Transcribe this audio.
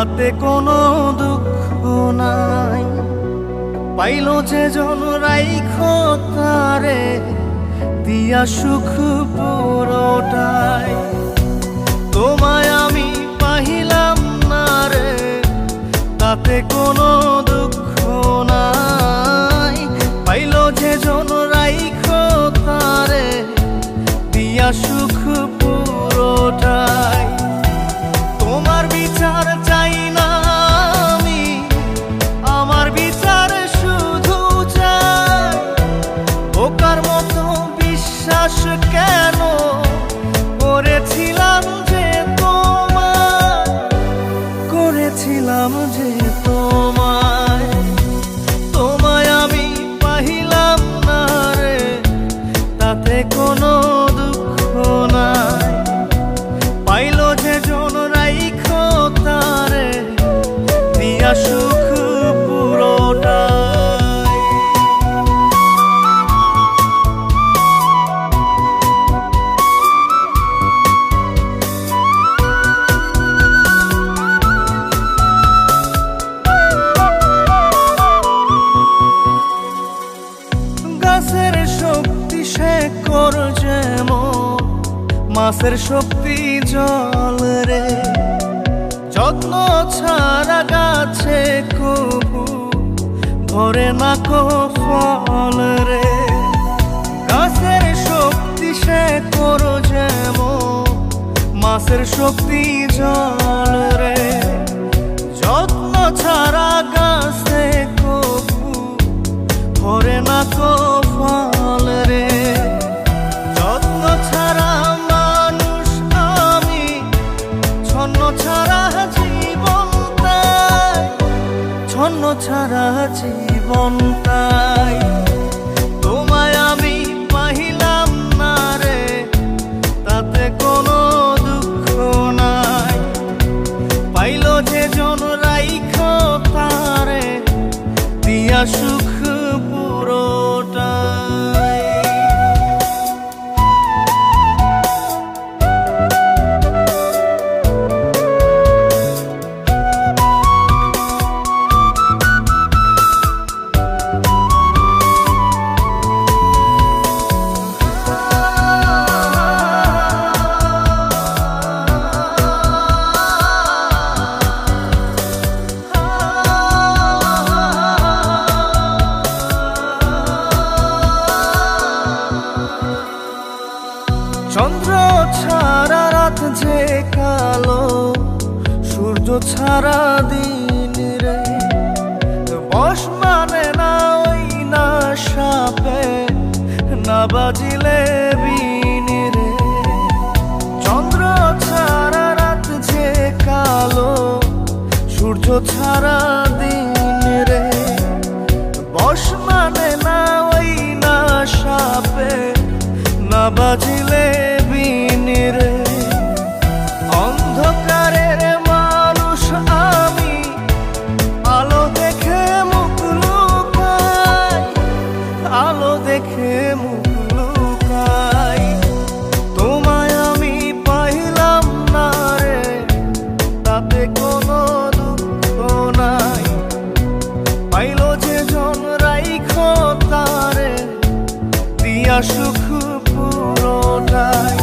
তাতে কোনো দুঃখ নাই। পাইল যে জন রাইখো তারে দিয়া সুখ পুরোটাই। তোমায় আমি পাহিলাম না রে, তাতে কোনো দুঃখ নাই। পাইল যে জন রাইখো তারে দিয়া সুখ পুরোটাই। তোমার বিচার চাই না আমি, আমার বিচার শুধু চাই। বোকার মতো বিশ্বাস কেন করেছিলাম যে তোমায়, করেছিলাম যে তোমায়। তোমায় আমি পাহিলাম না রে, তাতে কোনো দুঃখ নাই। পাইল যে জন রাইখো তারে দিয়া সুখ পুরোটাই। গাছের শক্তি শেকড় যেমন, মাছের শক্তি জল রে। যত্ন ছাড়া গাছে কবু ধরে না কো ফল রে। গাছের শক্তি শেকড় যেমন, মাছের শক্তি জল রে। যত্ন ছাড়া গাছে কবু ধরে না কো ফল রে। যত্ন ছাড়া মানুষ আমি, ছন্ন ছাড়া জীবন তাই, ছন্ন ছাড়া জীবন তাই। তোমায় আমি পাহিলাম না রে, তাতে কোনো দুঃখ নাই। পাইল যে জন রাইখো তারে দিয়া সুখ পুরোটাই। চন্দ্র ছাড়া রাত যে কালো, সূর্য ছাড়া দিন রে। বশ মানে না ওই না সাপে, না বাজিলে বিন রে। চন্দ্র ছাড়া রাত যে কালো, সূর্য ছাড়া দিন রে। বশ মানে না ওই না সাপে, না বাজিলে বিন রে। অন্ধকারের মানুষ আমি, আলো দেখে মুখ লুকাই, আলো দেখে মুখ লুকাই। তোমায় আমি পাইলাম না রে, তাতে কোনো দুঃখ নাই। পাইল যে জন রাইখো তারে দিয়া সুখ পুরোটাই।